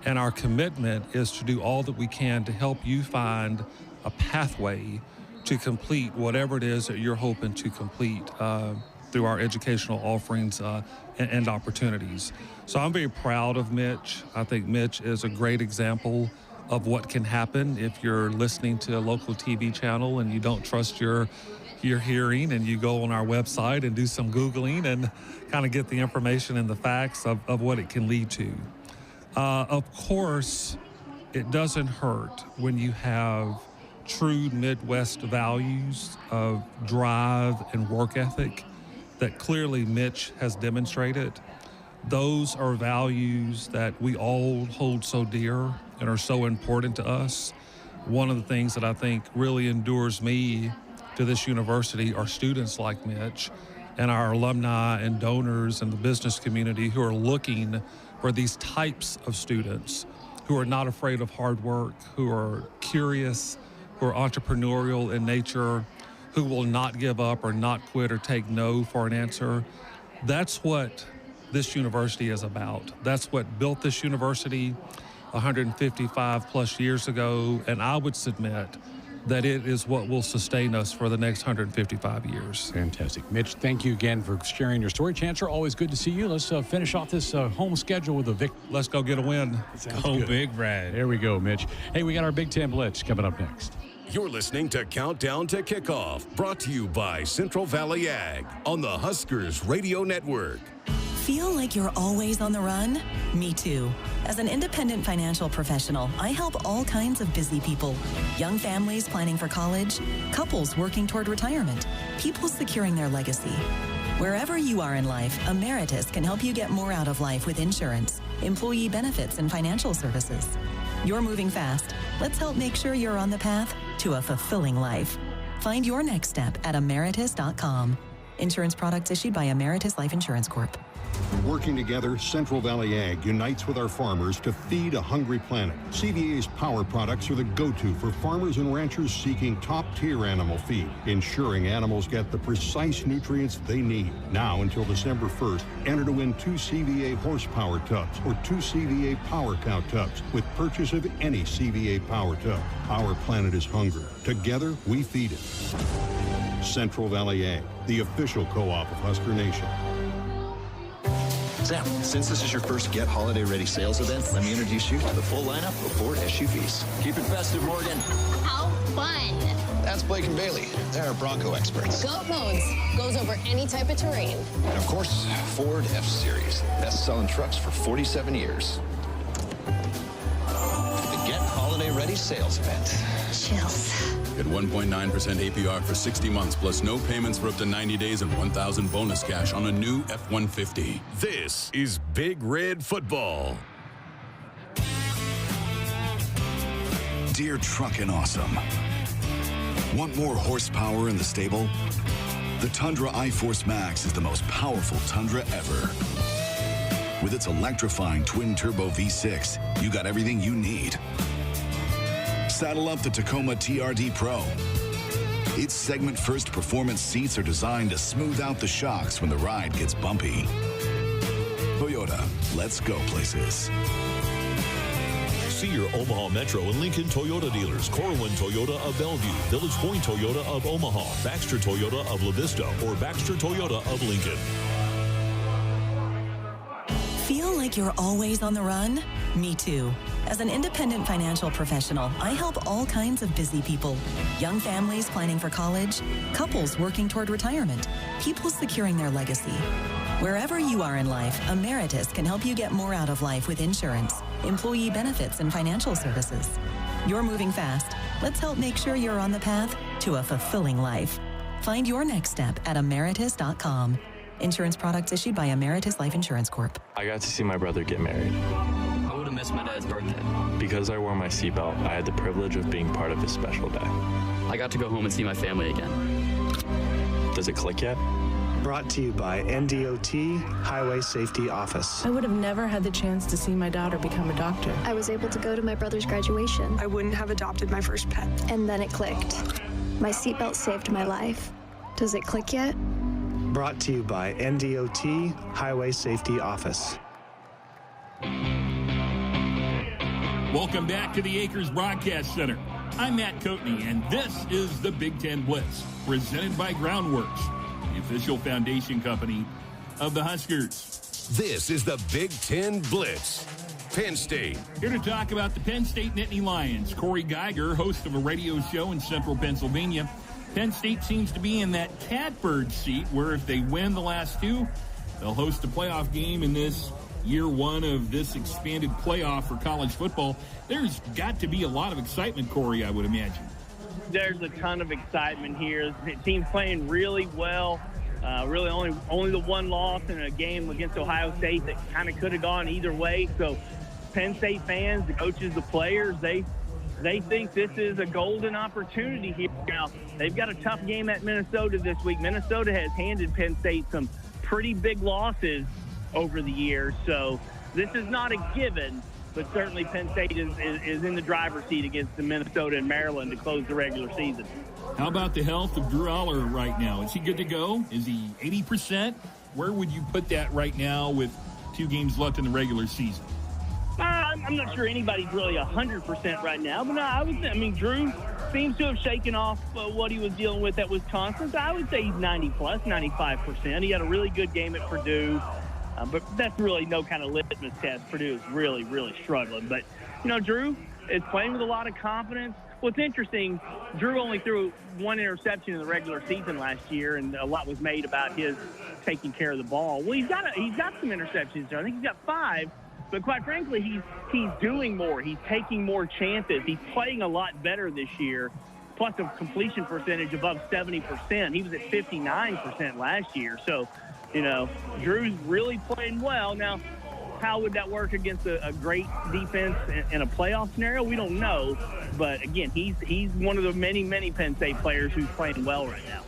And our commitment is to do all that we can to help you find a pathway to complete whatever it is that you're hoping to complete through our educational offerings and opportunities. So I'm very proud of Mitch. I think Mitch is a great example of what can happen if you're listening to a local TV channel and you don't trust your hearing, and you go on our website and do some Googling and kind of get the information and the facts of what it can lead to. Of course, it doesn't hurt when you have true Midwest values of drive and work ethic that clearly Mitch has demonstrated. Those are values that we all hold so dear and are so important to us. One of the things that I think really endures me to this university are students like Mitch and our alumni and donors and the business community who are looking for these types of students who are not afraid of hard work, who are curious, who are entrepreneurial in nature, who will not give up or not quit or take no for an answer. That's what this university is about. That's what built this university 155 plus years ago, and I would submit that it is what will sustain us for the next 155 years. Fantastic. Mitch, thank you again for sharing your story. Chancellor, always good to see you. Let's finish off this home schedule with a victory. Let's go get a win. Go Big Red. There we go, Mitch. Hey, we got our Big Ten Blitz coming up next. You're listening to Countdown to Kickoff, brought to you by Central Valley Ag on the Huskers Radio Network. Feel like you're always on the run? Me too. As an independent financial professional, I help all kinds of busy people. Young families planning for college, couples working toward retirement, people securing their legacy. Wherever you are in life, Emeritus can help you get more out of life with insurance, employee benefits, and financial services. You're moving fast. Let's help make sure you're on the path to a fulfilling life. Find your next step at emeritus.com. Insurance products issued by Emeritus Life Insurance Corp. Working together, Central Valley Ag unites with our farmers to feed a hungry planet. CVA's power products are the go-to for farmers and ranchers seeking top-tier animal feed, ensuring animals get the precise nutrients they need. Now until December 1st, enter to win 2 CVA horsepower tubs or 2 CVA power cow tubs with purchase of any CVA power tub. Our planet is hungry. Together, we feed it. Central Valley Ag, the official co-op of Husker Nation. Sam, since this is your first Get Holiday Ready sales event, let me introduce you to the full lineup of Ford SUVs. Keep it festive, Morgan. How fun! That's Blake and Bailey. They're Bronco experts. Goat Modes goes over any type of terrain. And of course, Ford F-Series. Best-selling trucks for 47 years. The Get Holiday Ready sales event. Chills. Get 1.9% APR for 60 months, plus no payments for up to 90 days and $1,000 bonus cash on a new F-150. This is Big Red Football. Dear Truckin' Awesome. Want more horsepower in the stable? The Tundra iForce Max is the most powerful Tundra ever. With its electrifying twin-turbo V6, you got everything you need. Saddle up the Tacoma TRD Pro. Its segment-first performance seats are designed to smooth out the shocks when the ride gets bumpy. Toyota, let's go places. See your Omaha Metro and Lincoln Toyota dealers. Corwin Toyota of Bellevue, Village Point Toyota of Omaha, Baxter Toyota of La Vista, or Baxter Toyota of Lincoln. Feel like you're always on the run? Me too. As an independent financial professional, I help all kinds of busy people. Young families planning for college, couples working toward retirement, people securing their legacy. Wherever you are in life, Emeritus can help you get more out of life with insurance, employee benefits, and financial services. You're moving fast. Let's help make sure you're on the path to a fulfilling life. Find your next step at emeritus.com. Insurance products issued by Emeritus Life Insurance Corp. I got to see my brother get married. I would have missed my dad's birthday. Because I wore my seatbelt, I had the privilege of being part of his special day. I got to go home and see my family again. Does it click yet? Brought to you by NDOT Highway Safety Office. I would have never had the chance to see my daughter become a doctor. I was able to go to my brother's graduation. I wouldn't have adopted my first pet. And then it clicked. My seatbelt saved my life. Does it click yet? Brought to you by NDOT Highway Safety Office. Welcome back to the Acres Broadcast Center. I'm Matt Coatney, and this is the Big Ten Blitz, presented by Groundworks, the official foundation company of the Huskers. This is the Big Ten Blitz. Penn State. Here to talk about the Penn State Nittany Lions, Corey Geiger, host of a radio show in central Pennsylvania. Penn State seems to be in that catbird seat where if they win the last two, they'll host a playoff game in this year one of this expanded playoff for college football. There's got to be a lot of excitement, Corey, I would imagine. There's a ton of excitement here. The team's playing really well. Really only the one loss in a game against Ohio State that kind of could have gone either way. So Penn State fans, the coaches, the players, they think this is a golden opportunity here. Now, they've got a tough game at Minnesota this week. Minnesota has handed Penn State some pretty big losses over the years, so this is not a given, but certainly Penn State is in the driver's seat against the Minnesota and Maryland to close the regular season. How about the health of Drew Aller right now? Is he good to go? Is he 80%? Where would you put that right now with 2 games left in the regular season? I'm not sure anybody's really 100% right now, but no, I mean, Drew seems to have shaken off what he was dealing with at Wisconsin. So I would say he's 90+, 95%. He had a really good game at Purdue, but that's really no kind of litmus test. Purdue is really, really struggling. But, you know, Drew is playing with a lot of confidence. What's interesting, Drew only threw 1 interception in the regular season last year, and a lot was made about his taking care of the ball. Well, he's got some interceptions. I think he's got 5. But quite frankly, he's doing more. He's taking more chances. He's playing a lot better this year, plus a completion percentage above 70%. He was at 59% last year. So, you know, Drew's really playing well. Now, how would that work against a great defense in a playoff scenario? We don't know. But, again, he's one of the many, many Penn State players who's playing well right now.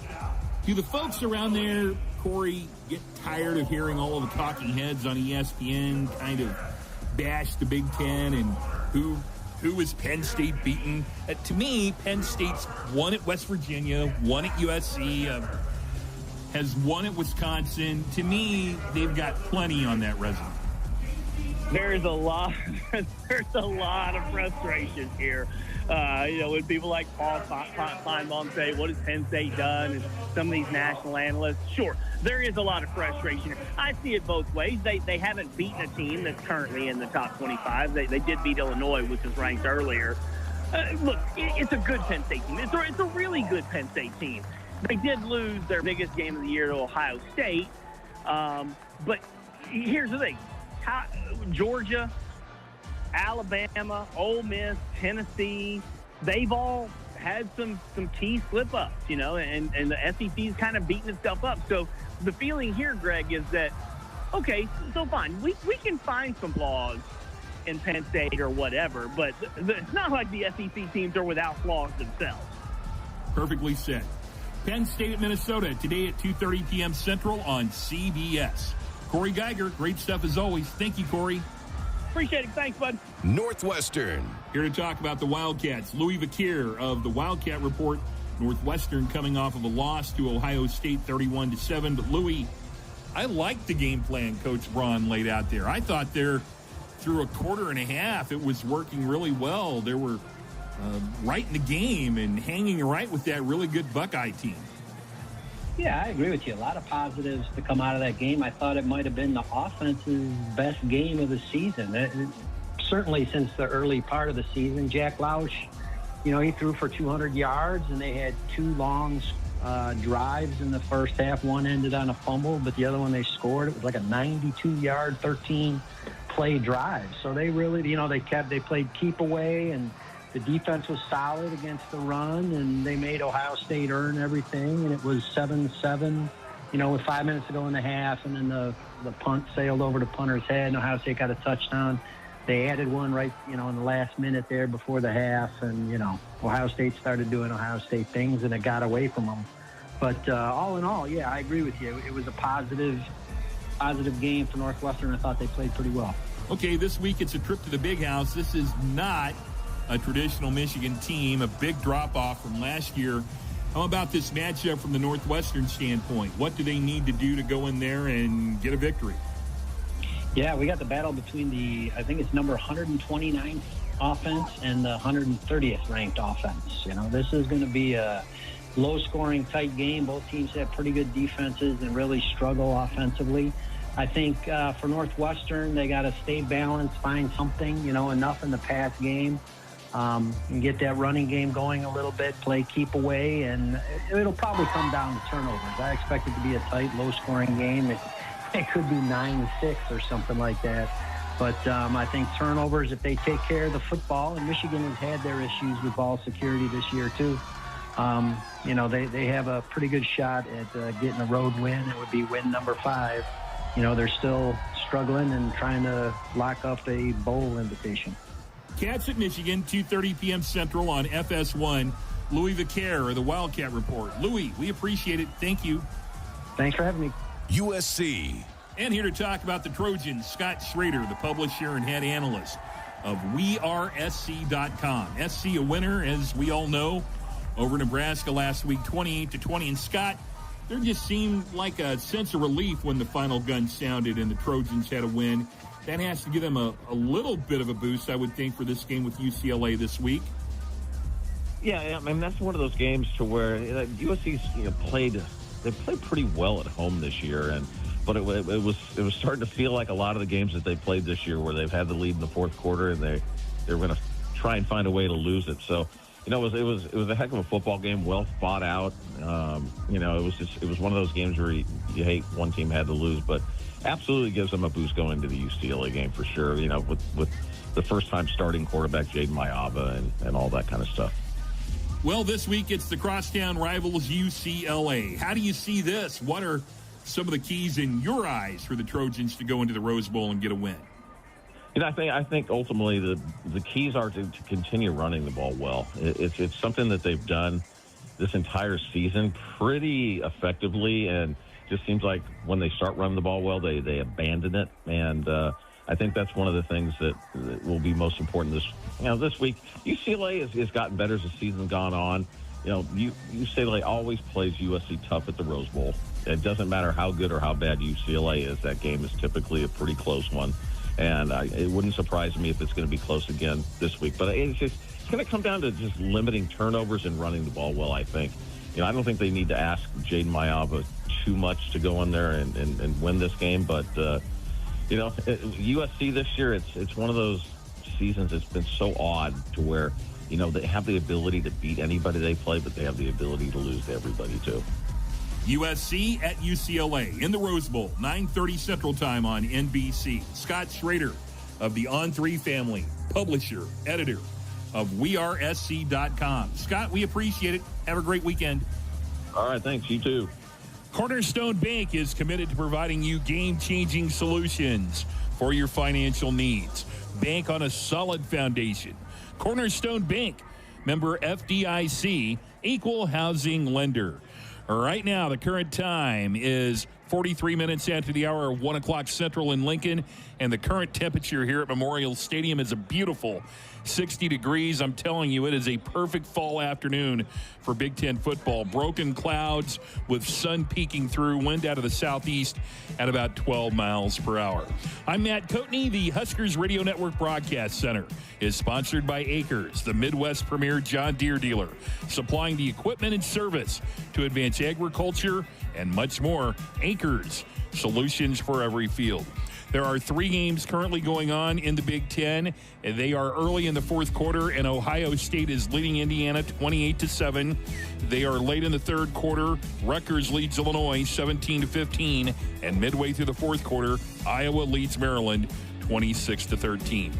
Do the folks around there, Corey, get tired of hearing all of the talking heads on ESPN kind of bash the Big Ten and who is Penn State beaten? To me, Penn State's won at West Virginia, won at USC, has won at Wisconsin. To me, they've got plenty on that resume. There's a lot of frustration here. You know, when people like Paul Feinbaum say, what has Penn State done? And some of these national analysts, sure, there is a lot of frustration. I see it both ways. They haven't beaten a team that's currently in the top 25. They did beat Illinois, which was ranked earlier. Look, it's a good Penn State team. It's a really good Penn State team. They did lose their biggest game of the year to Ohio State. But here's the thing. Georgia, Alabama, Ole Miss, Tennessee, they've all had some key slip-ups, you know, and the SEC's kind of beating itself up. So the feeling here, Greg, is that, okay, so fine. We can find some flaws in Penn State or whatever, but it's not like the SEC teams are without flaws themselves. Perfectly said. Penn State at Minnesota today at 2:30 p.m. Central on CBS. Corey Geiger, great stuff as always. Thank you, Corey. Appreciate it. Thanks, bud. Northwestern. Here to talk about the Wildcats. Louis Vakir of the Wildcat Report. Northwestern coming off of a loss to Ohio State 31-7. But, Louis, I liked the game plan Coach Braun laid out there. I thought there, through a quarter and a half, it was working really well. They were right in the game and hanging right with that really good Buckeye team. Yeah, I agree with you. A lot of positives to come out of that game. I thought it might have been the offense's best game of the season. Certainly since the early part of the season. Jack Lausch, you know, he threw for 200 yards, and they had 2 long drives in the first half. One ended on a fumble, but the other one they scored. It was like a 92-yard, 13-play drive. So they really, you know, they played keep away, and the defense was solid against the run, and they made Ohio State earn everything, and it was 7-7, you know, with 5 minutes to go in the half, and then the punt sailed over the punter's head, and Ohio State got a touchdown. They added one right, you know, in the last minute there before the half, and, you know, Ohio State started doing Ohio State things, and it got away from them. But all in all, yeah, I agree with you. It was a positive game for Northwestern. I thought they played pretty well. Okay, this week it's a trip to the Big House. This is not a traditional Michigan team, a big drop-off from last year. How about this matchup from the Northwestern standpoint? What do they need to do to go in there and get a victory? Yeah, we got the battle between I think it's number 129th offense and the 130th ranked offense. This is going to be a low-scoring, tight game. Both teams have pretty good defenses and really struggle offensively. I think for Northwestern, they got to stay balanced, find something, enough in the pass game, and get that running game going a little bit, play keep away, and it'll probably come down to turnovers. I expect it to be a tight, low-scoring game. It could be 9-6 or something like that. But I think turnovers, if they take care of the football, and Michigan has had their issues with ball security this year too, they have a pretty good shot at getting a road win. It would be win number 5. They're still struggling and trying to lock up a bowl invitation. Cats at Michigan, 2:30 p.m. Central on FS1. Louis Vicaire of the Wildcat Report. Louis, we appreciate it. Thank you. Thanks for having me. USC. And here to talk about the Trojans, Scott Schrader, the publisher and head analyst of WeAreSC.com. SC a winner, as we all know, over Nebraska last week, 28-20. And Scott, there just seemed like a sense of relief when the final gun sounded and the Trojans had a win. That has to give them a little bit of a boost, I would think, for this game with UCLA this week. Yeah, I mean, that's one of those games to where USC's played pretty well at home this year, but it was starting to feel like a lot of the games that they played this year where they've had the lead in the fourth quarter and they were going to try and find a way to lose it. So it was a heck of a football game, well thought out. It was one of those games where you hate one team had to lose, but absolutely gives them a boost going into the UCLA game for sure. With the first time starting quarterback Jaden Mayava and all that kind of stuff. Well, this week it's the crosstown rivals UCLA. How do you see this? What are some of the keys in your eyes for the Trojans to go into the Rose Bowl and get a win? I think ultimately the keys are to continue running the ball well. It's something that they've done this entire season pretty effectively, and just seems like when they start running the ball well, they abandon it. And I think that's one of the things that will be most important this week. UCLA has gotten better as the season's gone on. UCLA always plays USC tough at the Rose Bowl. It doesn't matter how good or how bad UCLA is. That game is typically a pretty close one. And it wouldn't surprise me if it's going to be close again this week. But it's going to come down to just limiting turnovers and running the ball well, I think. I don't think they need to ask Jaden Mayava too much to go in there and win this game. But, USC this year, it's one of those seasons that's been so odd to where, they have the ability to beat anybody they play, but they have the ability to lose to everybody too. USC at UCLA in the Rose Bowl, 9:30 Central Time on NBC. Scott Schrader of the On3 family, publisher, editor of WeAreSC.com. Scott, we appreciate it. Have a great weekend. All right, thanks. You too. Cornerstone Bank is committed to providing you game-changing solutions for your financial needs. Bank on a solid foundation. Cornerstone Bank, member FDIC, equal housing lender. Right now, the current time is 43 minutes after the hour of 1 o'clock Central in Lincoln, and the current temperature here at Memorial Stadium is a beautiful 60 degrees. I'm telling you, it is a perfect fall afternoon for Big Ten football. Broken clouds with sun peeking through, wind out of the southeast at about 12 miles per hour. I'm Matt Coatney. The Huskers Radio Network Broadcast Center is sponsored by Acres, the Midwest premier John Deere dealer, supplying the equipment and service to advance agriculture and much more. Acres, solutions for every field. There are 3 games currently going on in the Big Ten. They are early in the fourth quarter, and Ohio State is leading Indiana 28-7. They are late in the third quarter. Rutgers leads Illinois 17-15, and midway through the fourth quarter, Iowa leads Maryland 26-13.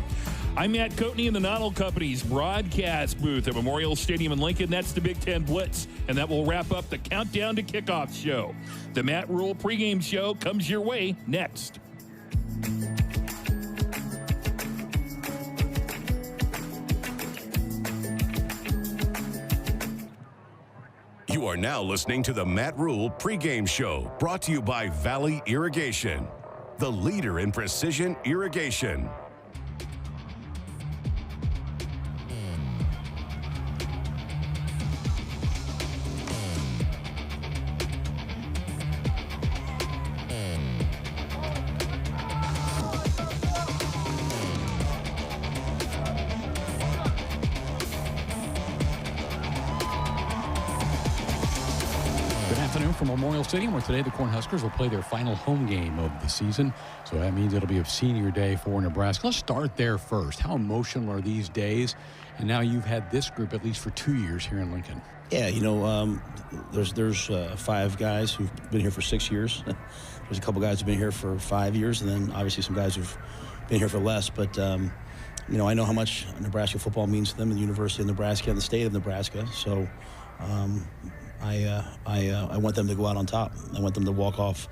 I'm Matt Coatney in the Noddle Company's broadcast booth at Memorial Stadium in Lincoln. That's the Big Ten Blitz, and that will wrap up the Countdown to Kickoff show. The Matt Rule pregame show comes your way next. You are now listening to the Matt Rule pregame show, brought to you by Valley Irrigation, the leader in precision irrigation. from Memorial Stadium, where today the Cornhuskers will play their final home game of the season. So that means it'll be a senior day for Nebraska. Let's start there first. How emotional are these days? And now you've had this group at least for 2 years here in Lincoln. Yeah, there's 5 guys who've been here for 6 years. There's a couple guys who've been here for 5 years, and then obviously some guys who've been here for less. But I know how much Nebraska football means to them, and the University of Nebraska and the state of Nebraska. So I want them to go out on top. I want them to walk off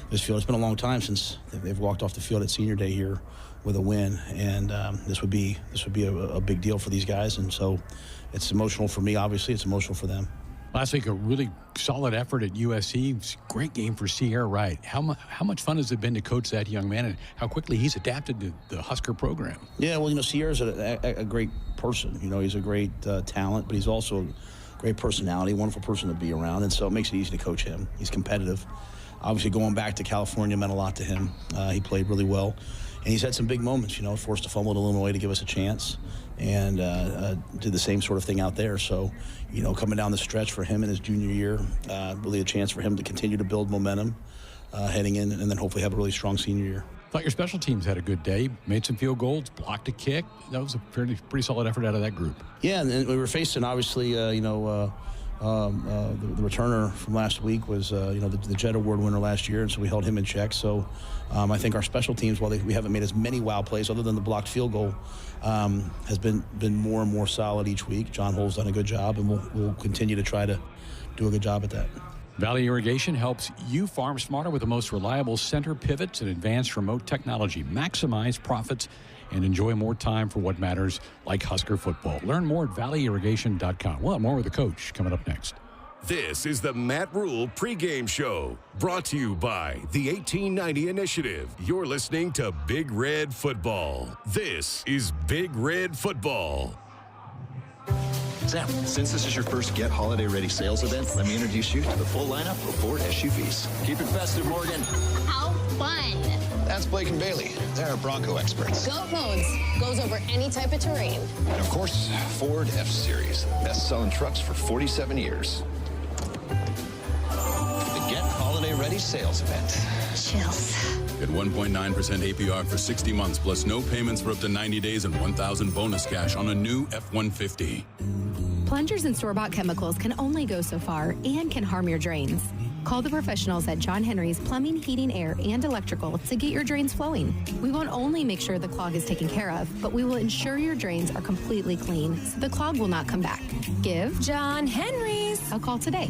this field. It's been a long time since they've walked off the field at senior day here with a win, and this would be a big deal for these guys. And so it's emotional for me. Obviously, it's emotional for them. Last week, a really solid effort at USC. Great game for Sierra Wright. How much fun has it been to coach that young man, and how quickly he's adapted to the Husker program? Yeah, well, Sierra's a great person. He's a great talent, but he's also a great personality, wonderful person to be around, and so it makes it easy to coach him. He's competitive. Obviously, going back to California meant a lot to him. He played really well, and he's had some big moments. Forced a fumble at Illinois to give us a chance, and did the same sort of thing out there. So, coming down the stretch for him in his junior year, really a chance for him to continue to build momentum heading in, and then hopefully have a really strong senior year. Thought your special teams had a good day. Made some field goals, blocked a kick. That was a pretty solid effort out of that group. Yeah, and we were facing, obviously, the returner from last week was, the Jet Award winner last year, and so we held him in check. So I think our special teams, while we haven't made as many wow plays other than the blocked field goal, has been more and more solid each week. John Hull's done a good job, and we'll continue to try to do a good job at that. Valley Irrigation helps you farm smarter with the most reliable center pivots and advanced remote technology. Maximize profits and enjoy more time for what matters, like Husker football. Learn more at valleyirrigation.com. We'll have more with the coach coming up next. This is the Matt Rule pregame show, brought to you by the 1890 Initiative. You're listening to Big Red Football. This is Big Red Football. Sam, since this is your first Get Holiday Ready sales event, let me introduce you to the full lineup of Ford SUVs. Keep it festive, Morgan. How fun. That's Blake and Bailey. They're Bronco experts. Goat modes. Goes over any type of terrain. And of course, Ford F-Series. Best-selling trucks for 47 years. The Get Holiday Ready sales event. Chills. Get 1.9% APR for 60 months, plus no payments for up to 90 days and $1,000 bonus cash on a new F-150. Plungers and store-bought chemicals can only go so far and can harm your drains. Call the professionals at John Henry's Plumbing, Heating, Air, and Electrical to get your drains flowing. We won't only make sure the clog is taken care of, but we will ensure your drains are completely clean so the clog will not come back. Give John Henry's a call today.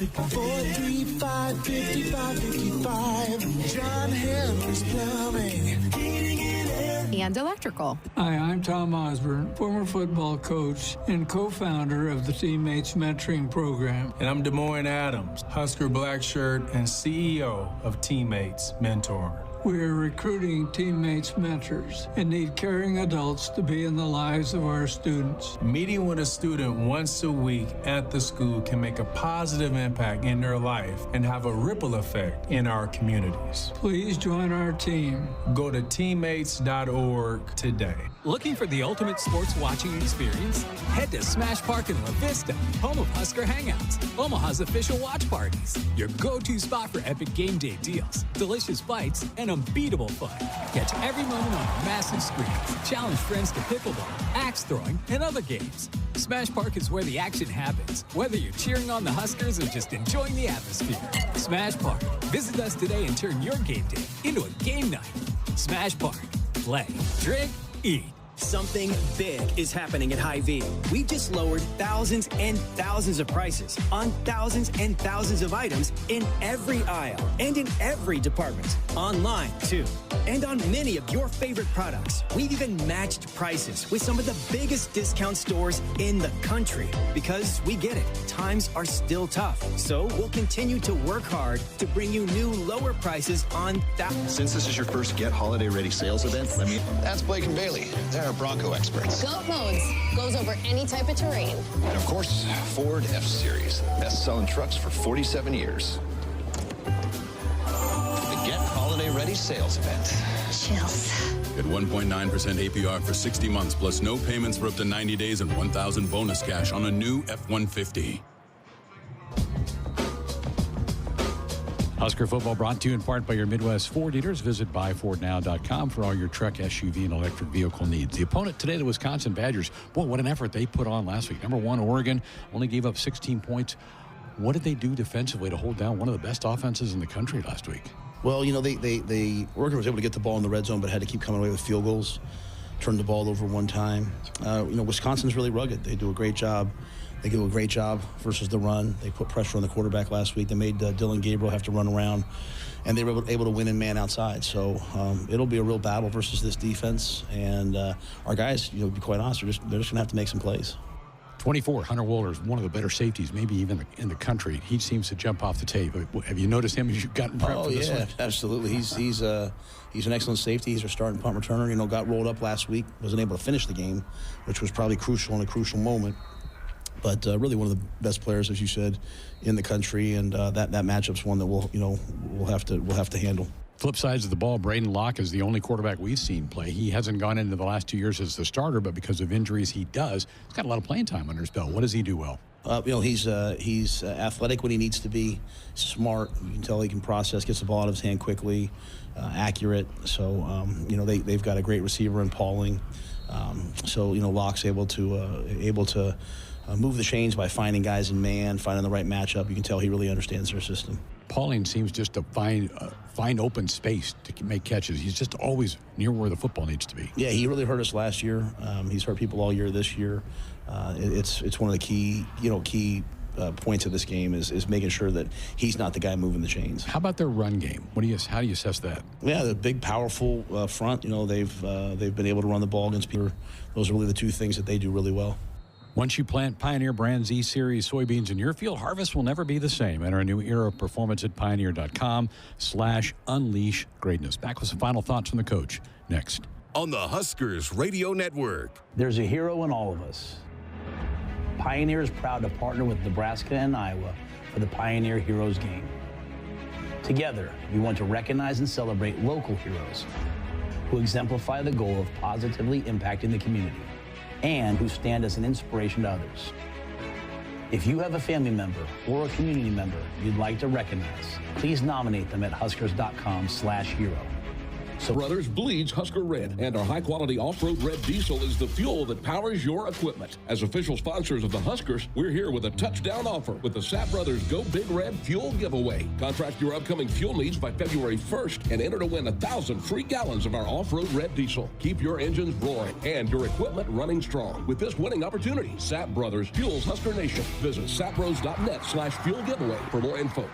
435-5555. John Henry's Plumbing, Heating, and Electrical. Hi, I'm Tom Osborne, former football coach and co-founder of the Teammates Mentoring Program. And I'm Des Moines Adams, Husker Black Shirt and CEO of Teammates Mentor. We're recruiting teammates mentors and need caring adults to be in the lives of our students. Meeting with a student once a week at the school can make a positive impact in their life and have a ripple effect in our communities. Please join our team. Go to teammates.org today. Looking for the ultimate sports watching experience? Head to Smash Park in La Vista, home of Husker Hangouts, Omaha's official watch parties. Your go-to spot for epic game day deals, delicious bites, and unbeatable fun. Catch every moment on massive screens. Challenge friends to pickleball, axe throwing, and other games. Smash Park is where the action happens, whether you're cheering on the Huskers or just enjoying the atmosphere. Smash Park. Visit us today and turn your game day into a game night. Smash Park. Play, drink, eat. Something big is happening at Hy-Vee. We just lowered thousands and thousands of prices on thousands and thousands of items in every aisle and in every department. Online, too. And on many of your favorite products. We've even matched prices with some of the biggest discount stores in the country. Because we get it, times are still tough. So we'll continue to work hard to bring you new lower prices on thousands. Since this is your first Get Holiday Ready sales event, that's Blake and Bailey. They're Bronco experts. Goat modes. Goes over any type of terrain. And of course, Ford F-Series. Best-selling trucks for 47 years. The Get Holiday Ready sales event. Chills. Get 1.9% APR for 60 months plus no payments for up to 90 days and $1,000 bonus cash on a new F-150. Husker Football brought to you in part by your Midwest Ford dealers. Visit buyfordnow.com for all your truck, SUV, and electric vehicle needs. The opponent today, the Wisconsin Badgers. Boy, what an effort they put on last week. Number 1, Oregon, only gave up 16 points. What did they do defensively to hold down one of the best offenses in the country last week? Well, you know, Oregon was able to get the ball in the red zone, but had to keep coming away with field goals. Turned the ball over one time. Wisconsin's really rugged. They do a great job. They do a great job versus the run. They put pressure on the quarterback last week. They made Dylan Gabriel have to run around, and they were able to win in man outside. So it'll be a real battle versus this defense. And our guys, to be quite honest, they're just going to have to make some plays. 24, Hunter Wohler is one of the better safeties, maybe even in the country. He seems to jump off the tape. Have you noticed him as you've gotten prepped for this one? Absolutely. He's an excellent safety. He's our starting punt returner. Got rolled up last week, wasn't able to finish the game, which was probably crucial in a crucial moment. But really one of the best players, as you said, in the country, and that matchup's one that we'll have to handle. Flip sides of the ball, Braden Locke is the only quarterback we've seen play. He hasn't gone into the last 2 years as the starter, but because of injuries, he does. He's got a lot of playing time under his belt. What does he do well? He's athletic when he needs to be, smart. You can tell he can process, gets the ball out of his hand quickly, accurate. So they've got a great receiver in Pauling. Locke's able to move the chains by finding guys in man, finding the right matchup. You can tell he really understands their system. Pauling seems just to find open space to make catches. He's just always near where the football needs to be. Yeah, he really hurt us last year. He's hurt people all year this year. It's one of the key points of this game is making sure that he's not the guy moving the chains. How about their run game? How do you assess that? Yeah, the big, powerful front. They've been able to run the ball against people. Those are really the two things that they do really well. Once you plant Pioneer Brand Z-Series soybeans in your field, harvest will never be the same. Enter a new era of performance at pioneer.com/unleash greatness. Back with some final thoughts from the coach next. On the Huskers Radio Network. There's a hero in all of us. Pioneer is proud to partner with Nebraska and Iowa for the Pioneer Heroes Game. Together, we want to recognize and celebrate local heroes who exemplify the goal of positively impacting the community and who stand as an inspiration to others. If you have a family member or a community member you'd like to recognize, please nominate them at huskers.com/hero. So Brothers bleeds Husker Red, and our high-quality off-road red diesel is the fuel that powers your equipment. As official sponsors of the Huskers, we're here with a touchdown offer with the Sapp Brothers Go Big Red Fuel Giveaway. Contract your upcoming fuel needs by February 1st and enter to win 1,000 free gallons of our off-road red diesel. Keep your engines roaring and your equipment running strong. With this winning opportunity, Sapp Brothers fuels Husker Nation. Visit sappbros.net/fuel giveaway for more info.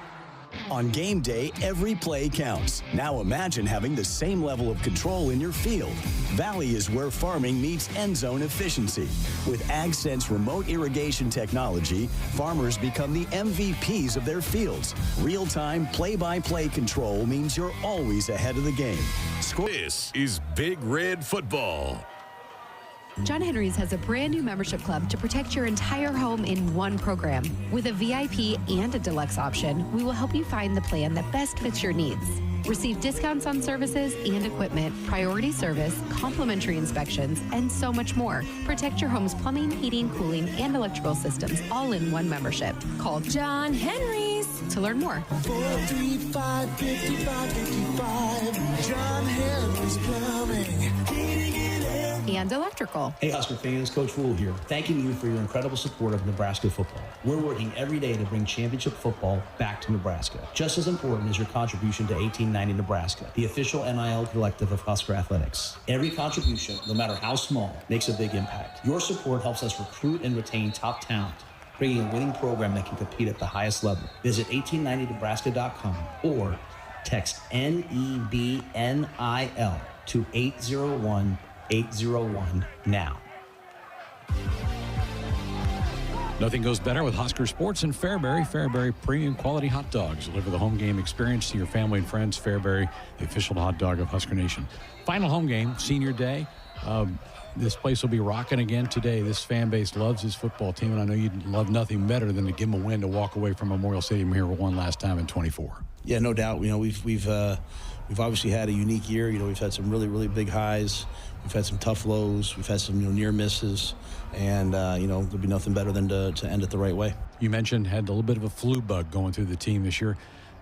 On game day, every play counts. Now imagine having the same level of control in your field. Valley is where farming meets end zone efficiency. With AgSense remote irrigation technology, farmers become the MVPs of their fields. Real-time, play-by-play control means you're always ahead of the game. This is Big Red Football. John Henry's has a brand new membership club to protect your entire home in one program. With a VIP and a deluxe option, we will help you find the plan that best fits your needs. Receive discounts on services and equipment, priority service, complimentary inspections, and so much more. Protect your home's plumbing, heating, cooling, and electrical systems all in one membership. Call John Henry's to learn more. 435-5555. John Henry's Plumbing. And electrical. Hey Husker fans, Coach Rule here, thanking you for your incredible support of Nebraska football. We're working every day to bring championship football back to Nebraska. Just as important is your contribution to 1890 Nebraska, the official NIL collective of Husker Athletics. Every contribution, no matter how small, makes a big impact. Your support helps us recruit and retain top talent, bringing a winning program that can compete at the highest level. Visit 1890nebraska.com or text NEBNIL to 801-801 now. Nothing goes better with Husker Sports and Fairbury. Fairbury premium quality hot dogs. Deliver the home game experience to your family and friends. Fairbury, the official hot dog of Husker Nation. Final home game, senior day. This place will be rocking again today. This fan base loves this football team, and I know you'd love nothing better than to give them a win to walk away from Memorial Stadium here one last time in 24. Yeah, no doubt. We've obviously had a unique year. We've had some really, really big highs. We've had some tough lows. We've had some near misses. And, there'll be nothing better than to end it the right way. You mentioned had a little bit of a flu bug going through the team this year.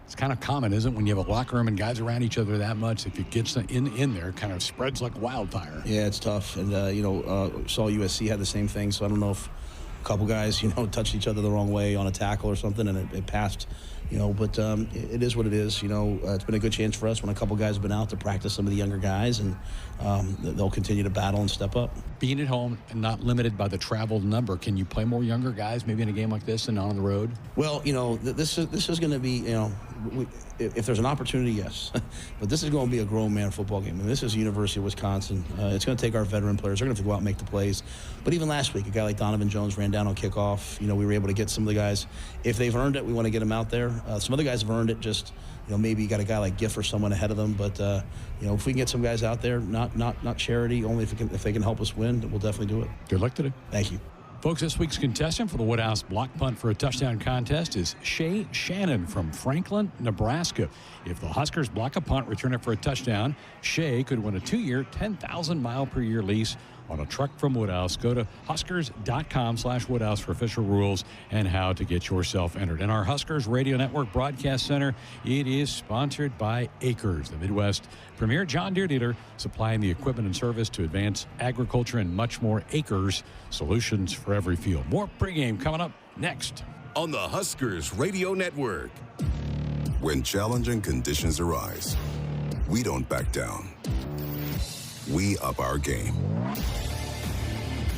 It's kind of common, isn't it, when you have a locker room and guys around each other that much? If it gets in there, it kind of spreads like wildfire. Yeah, it's tough. And, saw USC had the same thing, so I don't know if a couple guys, touched each other the wrong way on a tackle or something, and it passed. But it is what it is. It's been a good chance for us when a couple guys have been out to practice some of the younger guys, and they'll continue to battle and step up. Being at home and not limited by the travel number, can you play more younger guys maybe in a game like this and on the road? Well, this is going to be, if there's an opportunity, yes. But this is going to be a grown man football game. And this is the University of Wisconsin. It's going to take our veteran players. They're going to have to go out and make the plays. But even last week, a guy like Donovan Jones ran down on kickoff. We were able to get some of the guys. If they've earned it, we want to get them out there. Some other guys have earned it. Just maybe you got a guy like Giff or someone ahead of them. But if we can get some guys out there, not charity, only if they can help us win, we'll definitely do it. Good luck today. Thank you. Folks, this week's contestant for the Woodhouse block punt for a touchdown contest is Shay Shannon from Franklin, Nebraska. If the Huskers block a punt, return it for a touchdown, Shay could win a 2-year, 10,000-mile-per-year lease on a truck from Woodhouse. Go to huskers.com/Woodhouse for official rules and how to get yourself entered. And our Huskers Radio Network Broadcast Center, it is sponsored by Acres, the Midwest premier John Deere dealer, supplying the equipment and service to advance agriculture and much more. Acres, solutions for every field. More pregame coming up next on the Huskers Radio Network. When challenging conditions arise, we don't back down. We up our game.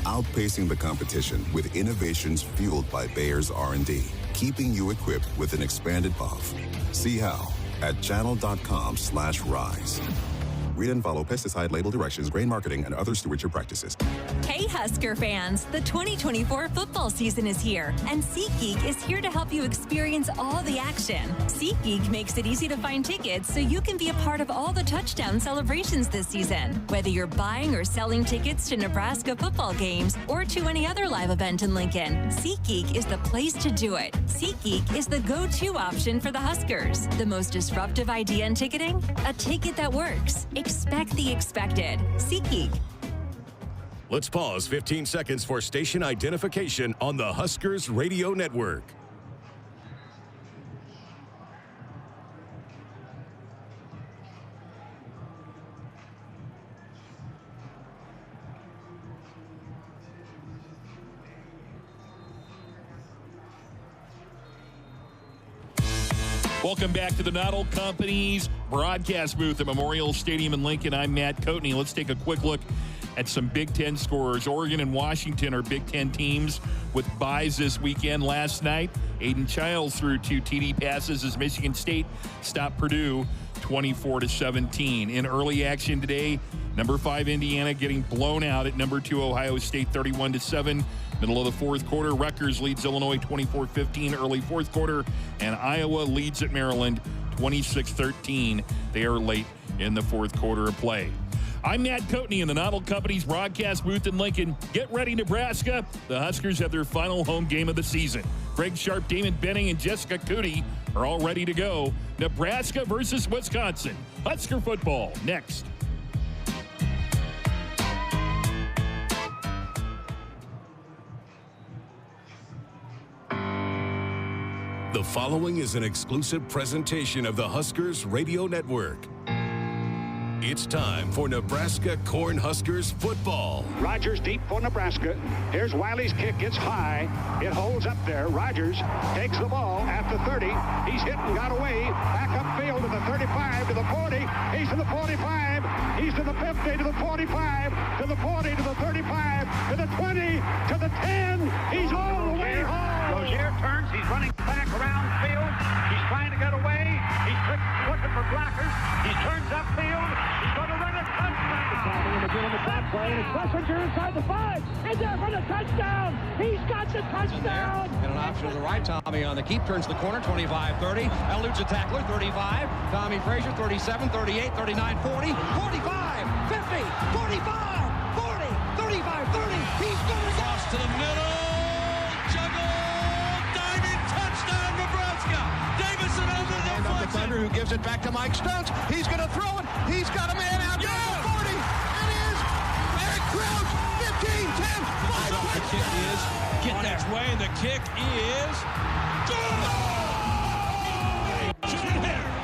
Outpacing the competition with innovations fueled by Bayer's R&D, keeping you equipped with an expanded BOF. See how at channel.com/rise. Read and follow pesticide label directions, grain marketing, and other stewardship practices. Hey, Husker fans! The 2024 football season is here, and SeatGeek is here to help you experience all the action. SeatGeek makes it easy to find tickets so you can be a part of all the touchdown celebrations this season. Whether you're buying or selling tickets to Nebraska football games or to any other live event in Lincoln, SeatGeek is the place to do it. SeatGeek is the go-to option for the Huskers. The most disruptive idea in ticketing? A ticket that works. Expect the expected. SeatGeek. Let's pause 15 seconds for station identification on the Huskers Radio Network. Welcome back to the Noddle Company's broadcast booth at Memorial Stadium in Lincoln. I'm Matt Coatney. Let's take a quick look at some Big Ten scorers. Oregon and Washington are Big Ten teams with byes this weekend. Last night, Aiden Childs threw 2 TD passes as Michigan State stopped Purdue 24-17. In early action today, number 5 Indiana getting blown out at number 2 Ohio State 31-7. Middle of the fourth quarter, Rutgers leads Illinois 24-15 early fourth quarter, and Iowa leads at Maryland 26-13. They are late in the fourth quarter of play. I'm Matt Coatney in the Noddle Company's broadcast booth in Lincoln. Get ready, Nebraska. The Huskers have their final home game of the season. Greg Sharp, Damon Benning, and Jessica Cootie are all ready to go. Nebraska versus Wisconsin. Husker football next. The following is an exclusive presentation of the Huskers Radio Network. It's time for Nebraska Cornhuskers football. Rogers deep for Nebraska. Here's Wiley's kick. It's high. It holds up there. Rogers takes the ball at the 30. He's hit and got away. Back upfield to the 35, to the 40. He's to the 45. He's to the 50, to the 45, to the 40, to the 35, to the 20, to the 10. He's all the way home. Rozier turns. He's running back around the field. He's trying to get away. He's looking for blockers. He turns upfield. He's going to run a touchdown. In the middle of the back play. And Schlesinger inside the 5. And there for the touchdown. He's got the touchdown. And an option to the right. Tommy on the keep. Turns the corner. 25-30. Eludes a tackler. 35. Tommy Frazier. 37, 38, 39, 40, 45, 50, 45, 40, 35, 30. He's going to cross to the middle. Juggle. Diving touchdown, Nebraska. Davison under the deflection. Gives it back to Mike Stutz. He's going to throw it. He's got a man out there at the 40. It is Eric Crouch. 15, 10. The kick is on its way. The kick is good.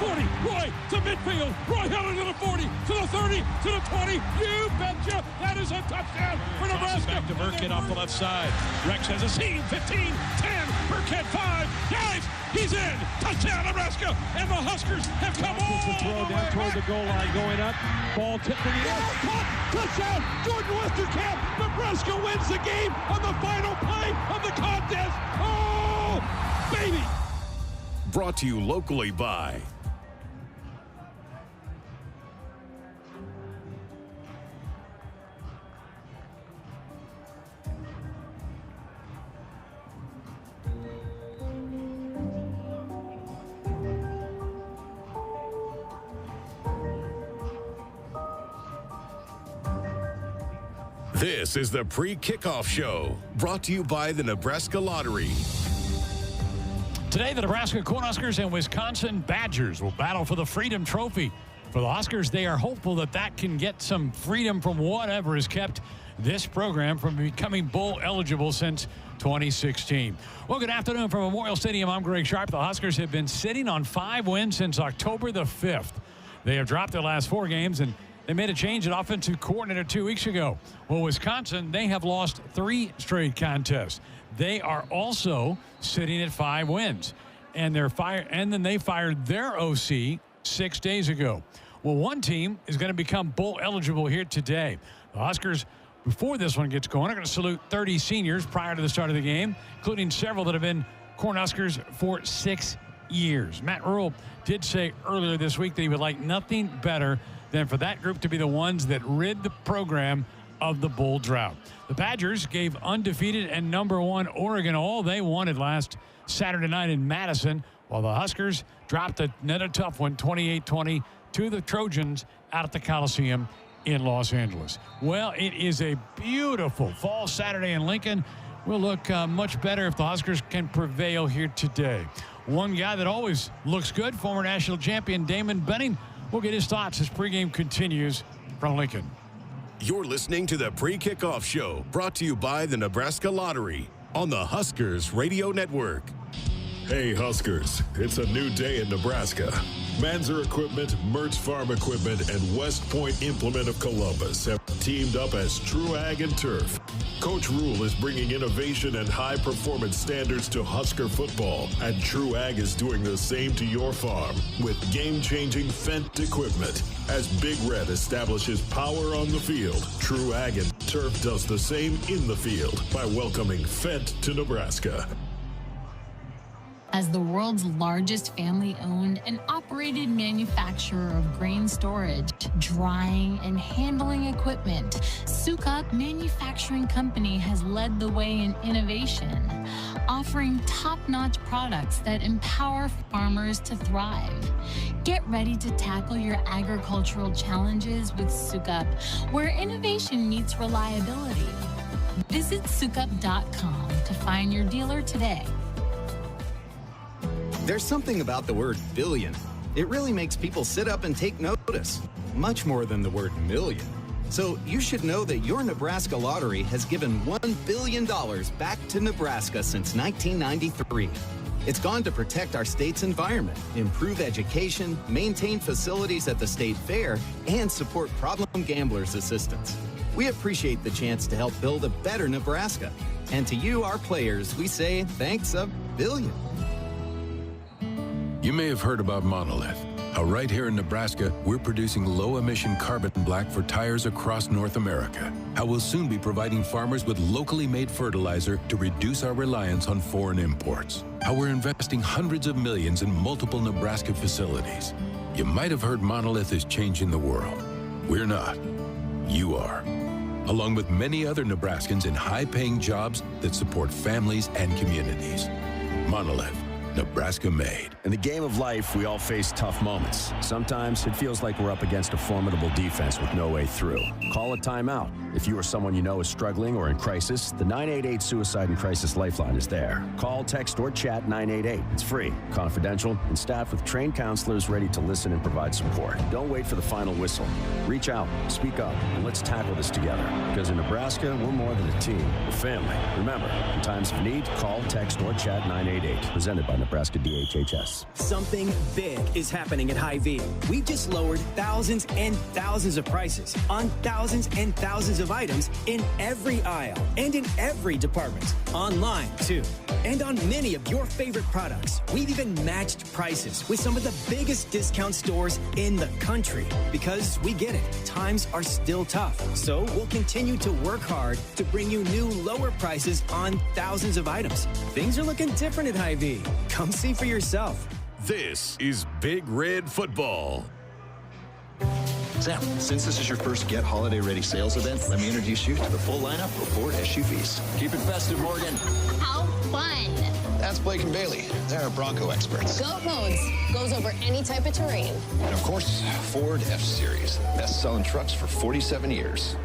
40, Roy to midfield. Roy Heller to the 40, to the 30, to the 20. You betcha. That is a touchdown for Nebraska. Back to Burkett off the left side. Rex has a seam. 15, 10. Burkett 5. Guys, he's in. Touchdown, Nebraska. And the Huskers have come all the throw down toward the goal line going up. Ball tipped in the air. Caught. Touchdown. Jordan Westerkamp. Nebraska wins the game on the final play of the contest. Oh, baby. Brought to you locally by This is the pre-kickoff show, brought to you by the Nebraska Lottery. Today, the Nebraska Cornhuskers and Wisconsin Badgers will battle for the Freedom Trophy. For the Huskers, they are hopeful that can get some freedom from whatever has kept this program from becoming bowl eligible since 2016. Well, good afternoon from Memorial Stadium. I'm Greg Sharp. The Huskers have been sitting on 5 wins since October the 5th. They have dropped their last 4 games, and they made a change at offensive coordinator 2 weeks ago. Well, Wisconsin, they have lost 3 straight contests. They are also sitting at 5 wins. And then they fired their OC 6 days ago. Well, one team is going to become bowl eligible here today. The Huskers, before this one gets going, are going to salute 30 seniors prior to the start of the game, including several that have been Cornhuskers for 6 years. Matt Rule did say earlier this week that he would like nothing better than for that group to be the ones that rid the program of the bowl drought. The Badgers gave undefeated and #1 Oregon all they wanted last Saturday night in Madison, while the Huskers dropped another tough one, 28-20, to the Trojans out at the Coliseum in Los Angeles. Well, it is a beautiful fall Saturday in Lincoln. Will look much better if the Huskers can prevail here today. One guy that always looks good, former national champion Damon Benning. We'll get his thoughts as pregame continues from Lincoln. You're listening to the pre-kickoff show, brought to you by the Nebraska Lottery on the Huskers Radio Network. Hey Huskers, it's a new day in Nebraska. Manzer Equipment, Mertz Farm Equipment, and West Point Implement of Columbus have teamed up as True Ag and Turf. Coach Rule is bringing innovation and high-performance standards to Husker football, and True Ag is doing the same to your farm with game-changing Fendt equipment. As Big Red establishes power on the field, True Ag and Turf does the same in the field by welcoming Fendt to Nebraska. As the world's largest family-owned and operated manufacturer of grain storage, drying, and handling equipment, Sukup Manufacturing Company has led the way in innovation, offering top-notch products that empower farmers to thrive. Get ready to tackle your agricultural challenges with Sukup, where innovation meets reliability. Visit Sukup.com to find your dealer today. There's something about the word billion. It really makes people sit up and take notice, much more than the word million. So you should know that your Nebraska Lottery has given $1 billion back to Nebraska since 1993. It's gone to protect our state's environment, improve education, maintain facilities at the state fair, and support problem gamblers assistance. We appreciate the chance to help build a better Nebraska. And to you, our players, we say thanks a billion. You may have heard about Monolith, how right here in Nebraska, we're producing low-emission carbon black for tires across North America. How we'll soon be providing farmers with locally made fertilizer to reduce our reliance on foreign imports. How we're investing hundreds of millions in multiple Nebraska facilities. You might have heard Monolith is changing the world. We're not. You are. Along with many other Nebraskans in high-paying jobs that support families and communities. Monolith. Nebraska made. In the game of life, we all face tough moments. Sometimes it feels like we're up against a formidable defense with no way through. Call a timeout. If you or someone you know is struggling or in crisis, the 988 Suicide and Crisis Lifeline is there. Call, text, or chat 988. It's free, confidential, and staffed with trained counselors ready to listen and provide support. Don't wait for the final whistle. Reach out, speak up, and let's tackle this together. Because in Nebraska, we're more than a team. We're family. Remember, in times of need, call, text, or chat 988. Presented by Nebraska DHHS. Something big is happening at Hy-Vee. We've just lowered thousands and thousands of prices on thousands and thousands of items in every aisle and in every department. Online, too. And on many of your favorite products. We've even matched prices with some of the biggest discount stores in the country. Because we get it. Times are still tough. So we'll continue to work hard to bring you new lower prices on thousands of items. Things are looking different at Hy-Vee. Come see for yourself. This is Big Red Football. Sam, since this is your first Get Holiday Ready sales event, let me introduce you to the full lineup of Ford SUVs. Keep it festive, Morgan. How fun. That's Blake and Bailey. They're Bronco experts. Goat Modes goes over any type of terrain. And of course, Ford F-Series. Best-selling trucks for 47 years.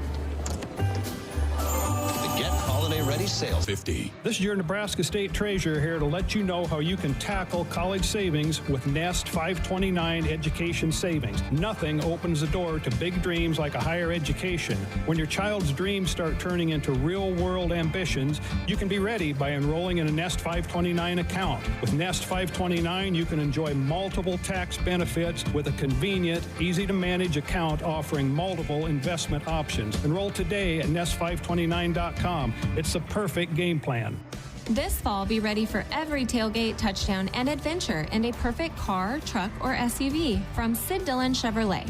The Get Holiday Ready sales. 50. This is your Nebraska State Treasurer here to let you know how you can tackle college savings with Nest 529 Education Savings. Nothing opens the door to big dreams like a higher education. When your child's dreams start turning into real-world ambitions, you can be ready by enrolling in a Nest 529 account. With Nest 529, you can enjoy multiple tax benefits with a convenient, easy-to-manage account offering multiple investment options. Enroll today at nest529.com. It's the perfect game plan. This fall, be ready for every tailgate, touchdown, and adventure in a perfect car, truck, or SUV from Sid Dillon Chevrolet.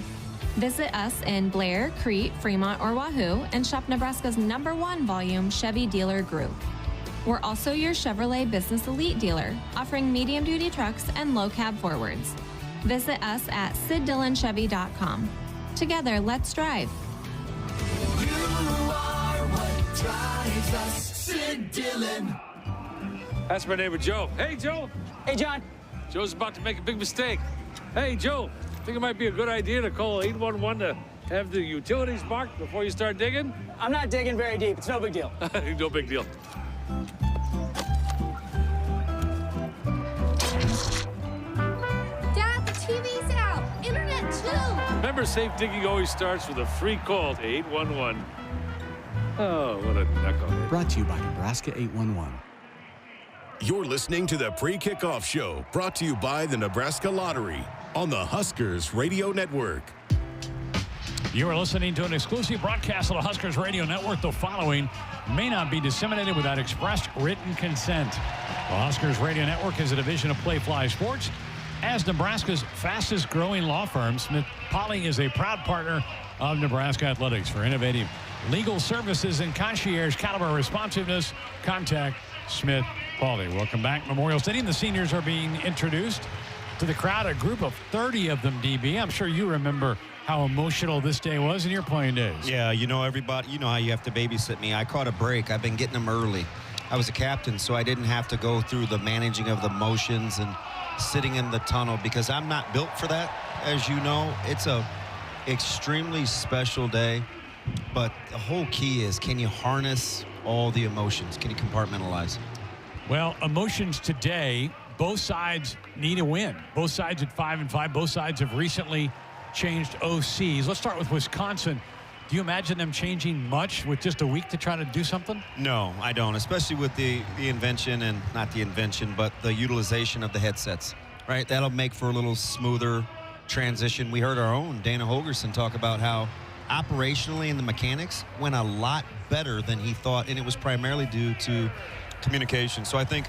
Visit us in Blair, Crete, Fremont, or Wahoo and shop Nebraska's #1 volume Chevy dealer group. We're also your Chevrolet Business Elite dealer, offering medium-duty trucks and low-cab forwards. Visit us at SidDillonChevy.com. Together, let's drive. Drives us, Sid Dillon. That's my neighbor, Joe. Hey, Joe. Hey, John. Joe's about to make a big mistake. Hey, Joe, think it might be a good idea to call 811 to have the utilities marked before you start digging? I'm not digging very deep. It's no big deal. No big deal. Dad, the TV's out. Internet, too. Remember, safe digging always starts with a free call to 811. Oh, what a knucklehead. Brought to you by Nebraska 811. You're listening to the Pre-Kickoff Show, brought to you by the Nebraska Lottery on the Huskers Radio Network. You are listening to an exclusive broadcast of the Huskers Radio Network. The following may not be disseminated without express written consent. The Huskers Radio Network is a division of Playfly Sports. As Nebraska's fastest growing law firm, Smith Polly is a proud partner of Nebraska Athletics. For innovative legal services and concierge caliber responsiveness, contact Smith Polly. Welcome back, Memorial Stadium. The seniors are being introduced to the crowd, a group of 30 of them, DB. I'm sure you remember how emotional this day was in your playing days. Yeah, you know, everybody, you know how you have to babysit me. I caught a break. I've been getting them early. I was a captain, so I didn't have to go through the managing of the motions and sitting in the tunnel because I'm not built for that. As you know, it's a extremely special day. But the whole key is, can you harness all the emotions? Can you compartmentalize? Well, emotions today, both sides need a win. Both sides at 5-5. Both sides have recently changed OCs. Let's start with Wisconsin. Do you imagine them changing much with just a week to try to do something? No, I don't, especially with the invention, and not the invention, but the utilization of the headsets, right? That'll make for a little smoother transition. We heard our own Dana Holgerson talk about how operationally in the mechanics went a lot better than he thought, and it was primarily due to communication. So I think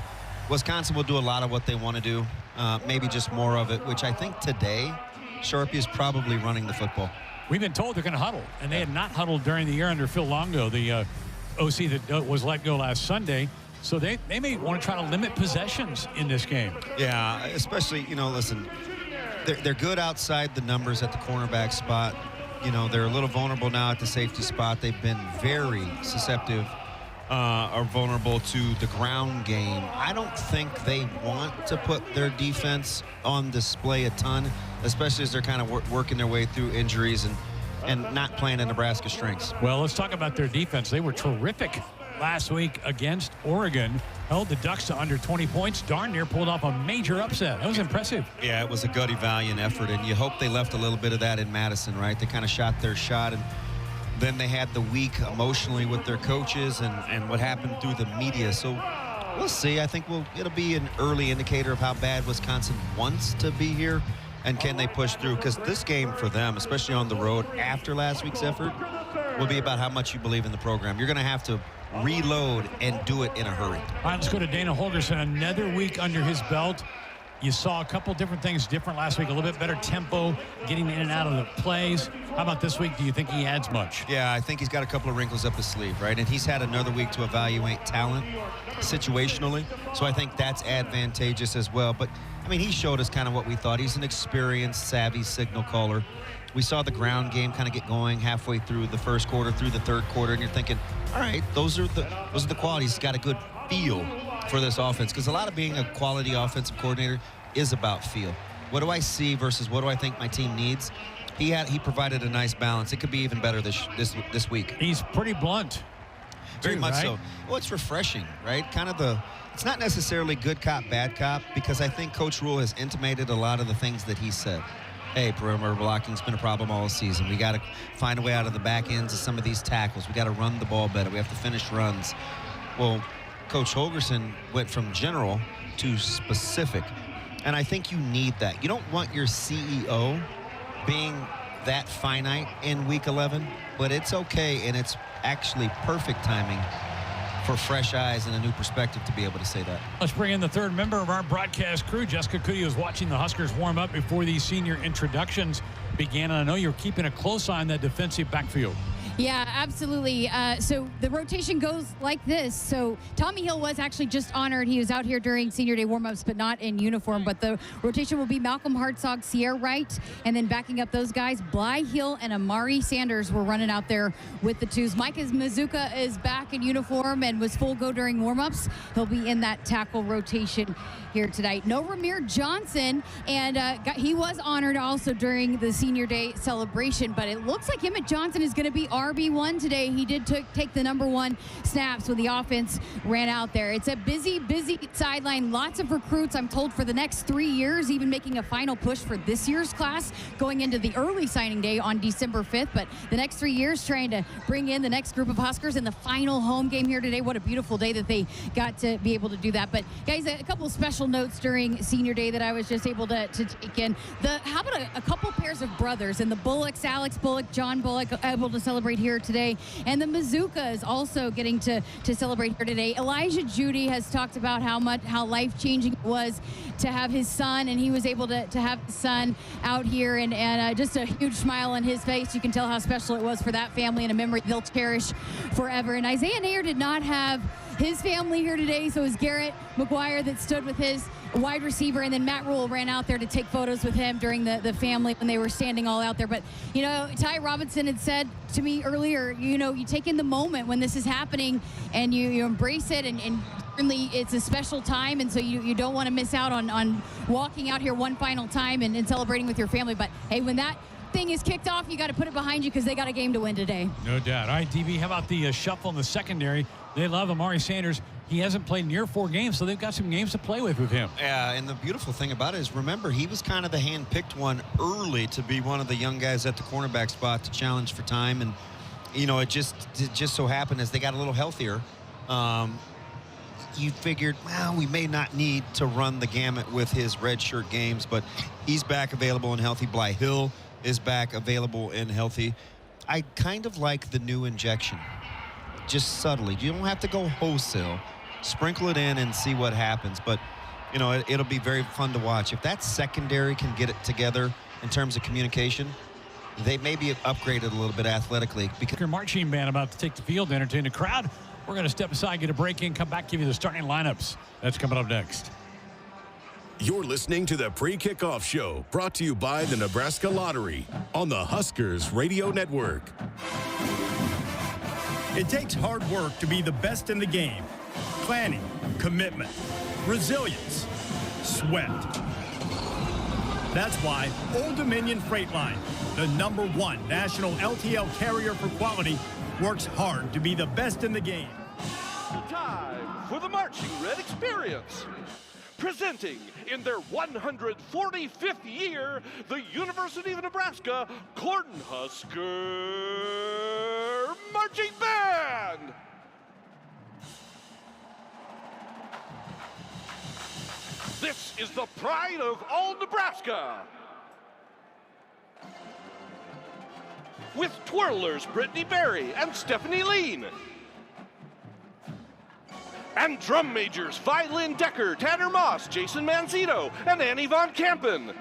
Wisconsin will do a lot of what they want to do, maybe just more of it, which I think today Sharpie is probably running the football. We've been told they're going to huddle, and they had not huddled during the year under Phil Longo, the OC that was let go last Sunday. So they may want to try to limit possessions in this game. Yeah, especially, you know, listen, they're good outside the numbers at the cornerback spot. You know, they're a little vulnerable now at the safety spot. They've been very susceptible or vulnerable to the ground game. I don't think they want to put their defense on display a ton, especially as they're kind of working their way through injuries. And and not playing to Nebraska strengths. Well, let's talk about their defense. They were terrific last week against Oregon. Held the Ducks to under 20 points. Darn near pulled off a major upset. That was impressive. Yeah, it was a gutty, valiant effort, and you hope they left a little bit of that in Madison, right? They kind of shot their shot, and then they had the week emotionally with their coaches and what happened through the media. So we'll see. I think it'll be an early indicator of how bad Wisconsin wants to be here, and can they push through? Because this game for them, especially on the road after last week's effort, will be about how much you believe in the program. You're going to have to reload and do it in a hurry. All right, let's go to Dana Holgorsen. Another week under his belt. You saw a couple different things different last week. A little bit better tempo, getting in and out of the plays. How about this week? Do you think he adds much? Yeah, I think he's got a couple of wrinkles up his sleeve, right? And he's had another week to evaluate talent situationally. So I think that's advantageous as well. But, I mean, he showed us kind of what we thought. He's an experienced, savvy signal caller. We saw the ground game kind of get going halfway through the first quarter, through the third quarter, and you're thinking, all right, those are the qualities. He's got a good feel for this offense, because a lot of being a quality offensive coordinator is about feel. What do I see versus what do I think my team needs? He provided a nice balance. It could be even better this week. He's pretty blunt. Very much right? so. Well, it's refreshing, right? It's not necessarily good cop, bad cop, because I think Coach Rule has intimated a lot of the things that he said. Hey, perimeter blocking's been a problem all season. We got to find a way out of the back ends of some of these tackles. We got to run the ball better. We have to finish runs. Well, Coach Holgorsen went from general to specific, and I think you need that. You don't want your CEO being that finite in Week 11, but it's okay, and it's actually perfect timing for fresh eyes and a new perspective to be able to say that. Let's bring in the third member of our broadcast crew. Jessica Cuddy was watching the Huskers warm up before these senior introductions began, and I know you're keeping a close eye on that defensive backfield. Yeah, absolutely. So the rotation goes like this. So Tommy Hill was actually just honored. He was out here during senior day warmups, but not in uniform. But the rotation will be Malcolm Hartzog, Sierra Wright, and then backing up those guys, Bly Hill and Amari Sanders were running out there with the twos. Mike Mazuka is back in uniform and was full go during warmups. He'll be in that tackle rotation here tonight. No Ramir Johnson, and he was honored also during the senior day celebration, but it looks like Emmett Johnson is going to be RB1 today. He did take the number one snaps when the offense ran out there. It's a busy sideline. Lots of recruits, I'm told, for the next 3 years, even making a final push for this year's class going into the early signing day on December 5th. But the next 3 years trying to bring in the next group of Huskers in the final home game here today. What a beautiful day that they got to be able to do that. But guys, a couple of special notes during senior day that I was just able to take in. How about a couple pairs of brothers, and the Bullocks, Alex Bullock, John Bullock, able to celebrate here today, and the Mazuka is also getting to celebrate here today. Elijah Judy has talked about how life-changing it was to have his son, and he was able to have his son out here, and just a huge smile on his face. You can tell how special it was for that family, and a memory they'll cherish forever. And Isaiah Nair did not have his family here today, so it was Garrett McGuire that stood with his wide receiver, and then Matt Rule ran out there to take photos with him during the family when they were standing all out there. But, you know, Ty Robinson had said to me earlier, you know, you take in the moment when this is happening and you embrace it, and certainly it's a special time, and so you don't want to miss out on walking out here one final time and celebrating with your family. But, hey, when that thing is kicked off, you got to put it behind you because they got a game to win today. No doubt. All right, DB, how about the shuffle in the secondary? They love Amari Sanders. He hasn't played near 4 games, so they've got some games to play with him. Yeah, and the beautiful thing about it is, remember, he was kind of the hand-picked one early to be one of the young guys at the cornerback spot to challenge for time. And, you know, it just so happened as they got a little healthier, you figured, well, we may not need to run the gamut with his redshirt games, but he's back available and healthy. Bly Hill is back available and healthy. I kind of like the new injection. Just subtly. You don't have to go wholesale. Sprinkle it in and see what happens. But, you know, it'll be very fun to watch. If that secondary can get it together in terms of communication, they may be upgraded a little bit athletically. Because your marching band about to take the field to entertain the crowd. We're going to step aside, get a break in, come back, give you the starting lineups. That's coming up next. You're listening to the Pre-Kickoff Show, brought to you by the Nebraska Lottery on the Huskers Radio Network. It takes hard work to be the best in the game. Planning, commitment, resilience, sweat. That's why Old Dominion Freight Line, the #1 national LTL carrier for quality, works hard to be the best in the game. Time for the Marching Red Experience. Presenting in their 145th year, the University of Nebraska Cornhusker Marching Band. This is the pride of all Nebraska. With twirlers Brittany Berry and Stephanie Lean. And drum majors Lynn Decker, Tanner Moss, Jason Manzito, and Annie Von Kampen.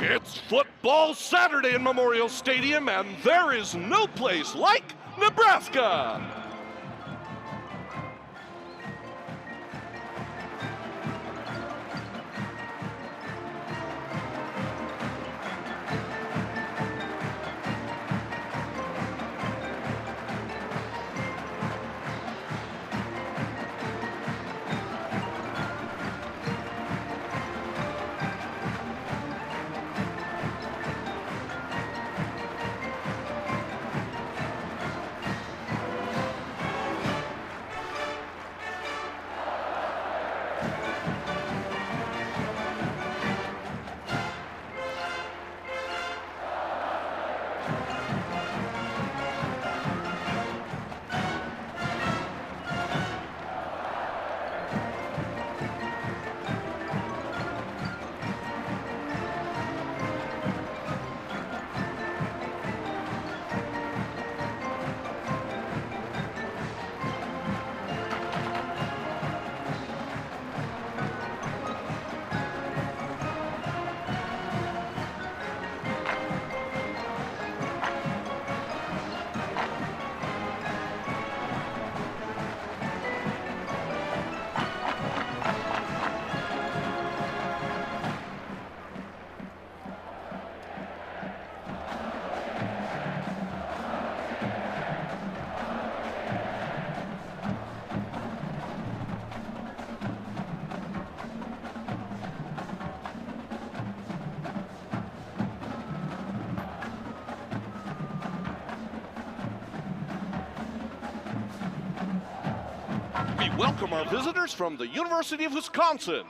It's Football Saturday in Memorial Stadium, and there is no place like Nebraska. We welcome our visitors from the University of Wisconsin.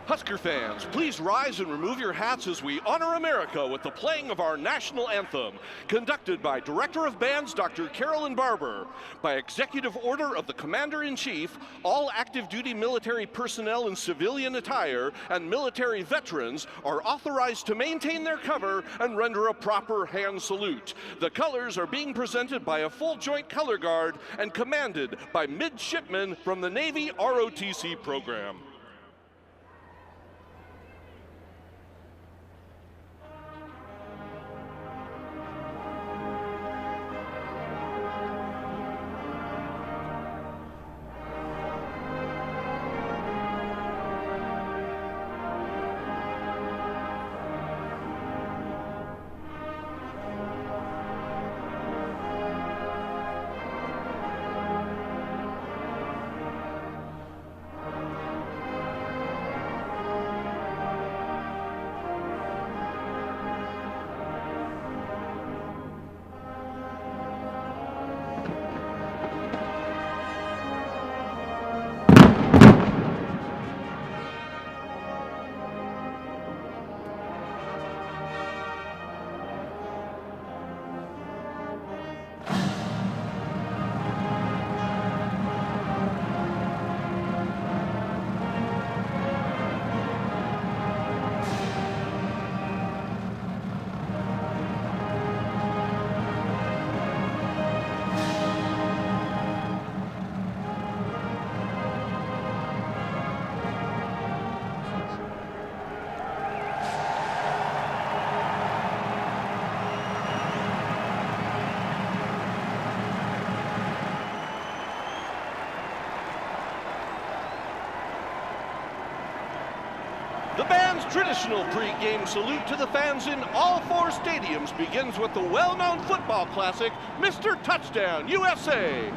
Husker fans, please rise and remove your hats as we honor America with the playing of our national anthem, conducted by Director of Bands Dr. Carolyn Barber. By executive order of the Commander-in-Chief, all active duty military personnel in civilian attire and military veterans are authorized to maintain their cover and render a proper hand salute. The colors are being presented by a full joint color guard and commanded by midshipmen from the Navy ROTC program. The band's traditional pregame salute to the fans in all 4 stadiums begins with the well-known football classic, Mr. Touchdown USA.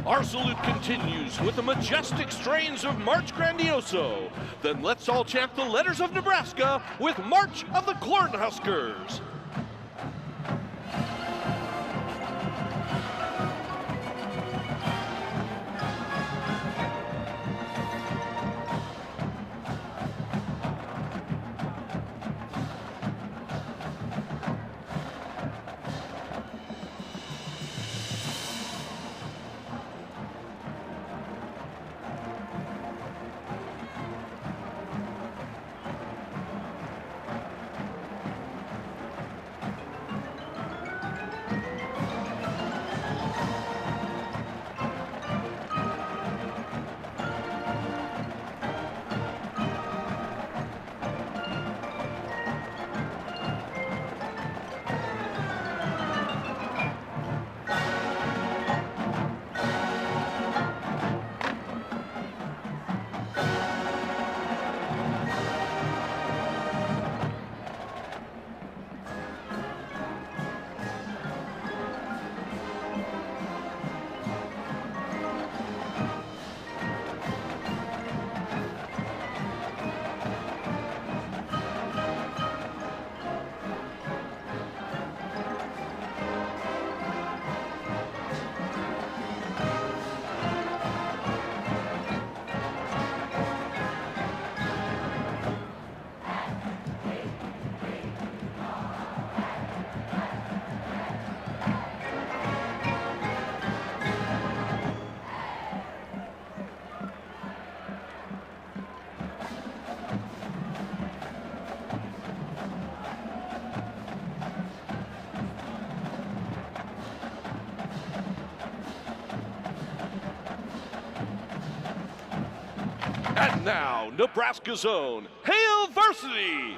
Our salute continues with the majestic strains of March Grandioso. Then let's all chant the letters of Nebraska with March of the Cornhuskers. And now, Nebraska's own Hail Varsity!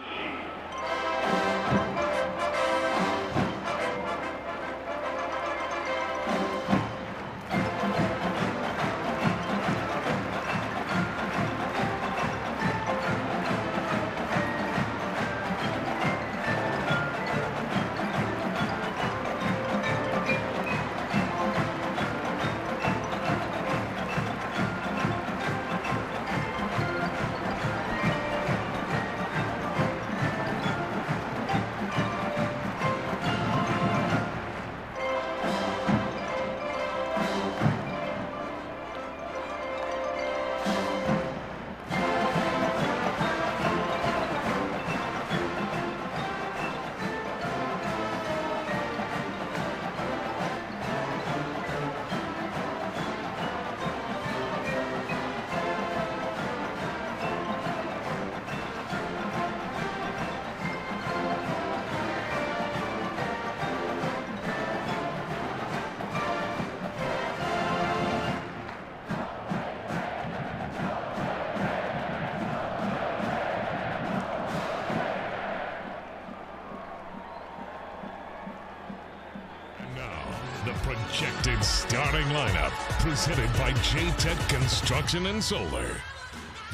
Projected starting lineup presented by J-Tech Construction and Solar.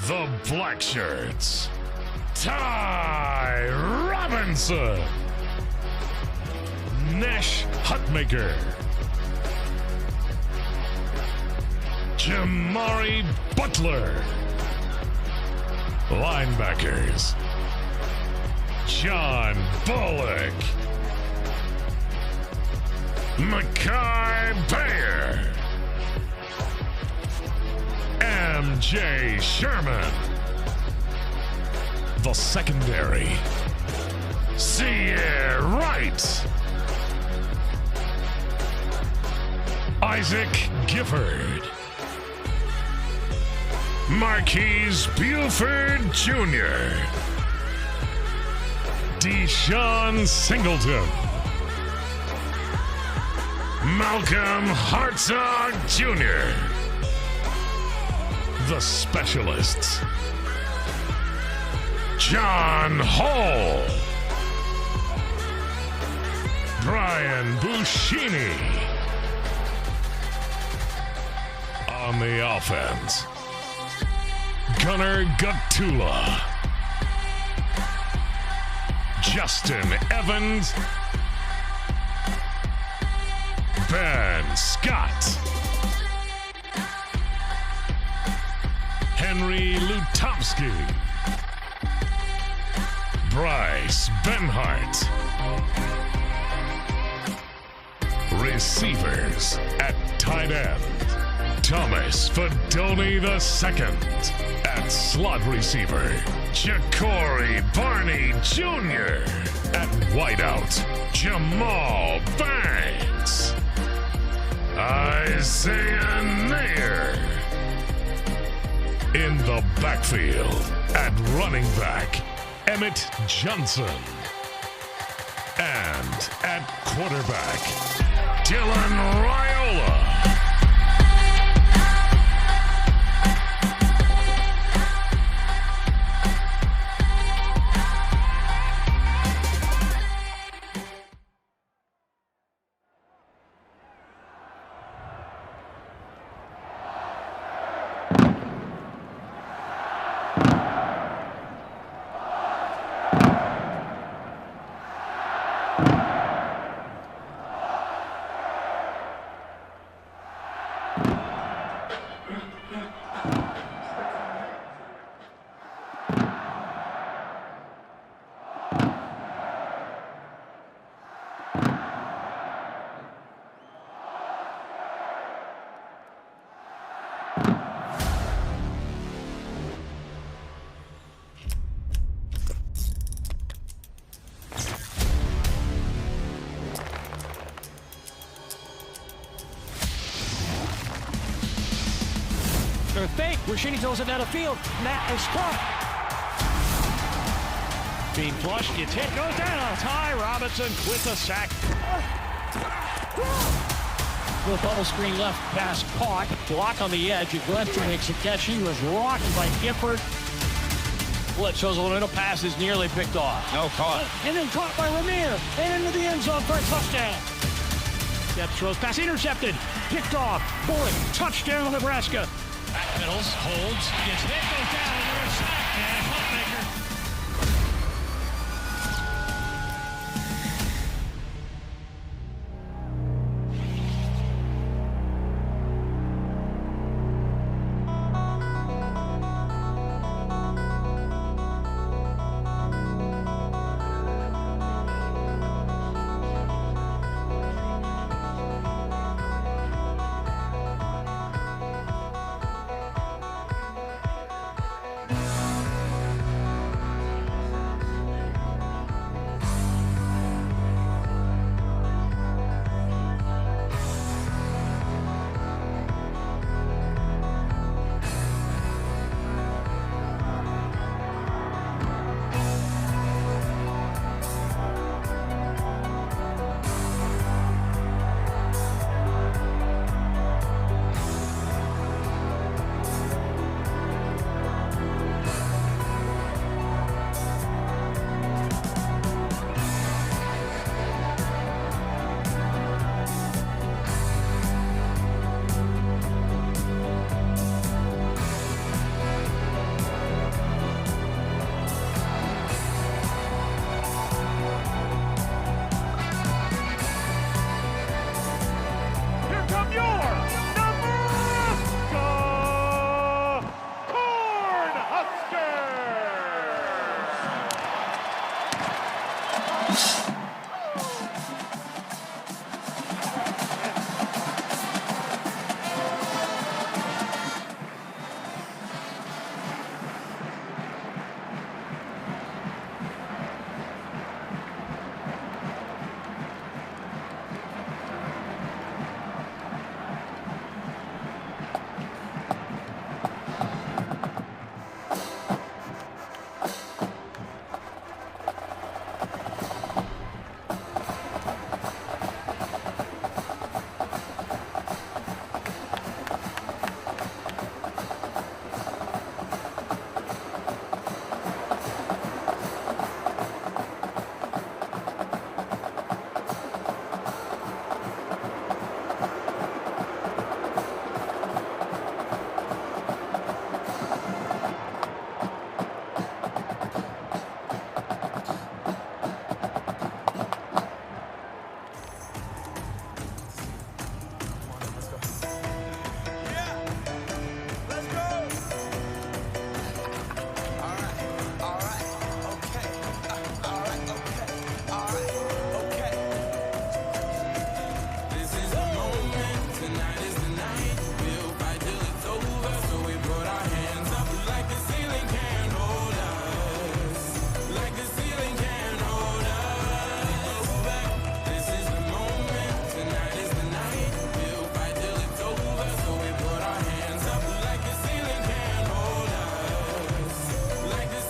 The Black Shirts, Ty Robinson, Nash Hutmaker, Jamari Butler, linebackers, John Bullock, Makai Bayer, MJ Sherman. The secondary, Sierra Wright. Isaac Gifford. Marquise Buford Jr. Deshaun Singleton. Malcolm Hartzog Jr. The specialists, John Hall. Brian Buschini. On the offense, Gunnar Gatula. Justin Evans. Ben Scott. Henry Lutomsky. Bryce Benhart. Receivers at tight end, Thomas Fedoni II. At slot receiver, Ja'Cory Barney Jr. At wideout, Jamal Banks. Isaiah Nair. In the backfield, at running back, Emmett Johnson. And at quarterback, Dylan Raiola. They're fake. Buschini throws it down the field. Matt is caught. Being flushed, gets hit, goes down. Ty Robinson with a sack. Little bubble screen left pass caught. Block on the edge. Gillespie makes a catch. He was rocked by Gifford. Blitz shows a little pass is nearly picked off. No caught. And then caught by Lemire. And into the end zone for a touchdown. Depth throws pass intercepted. Picked off. Bullock. Touchdown Nebraska. Back middles, holds, gets hit, goes down, and there's a sack, and Huntmaker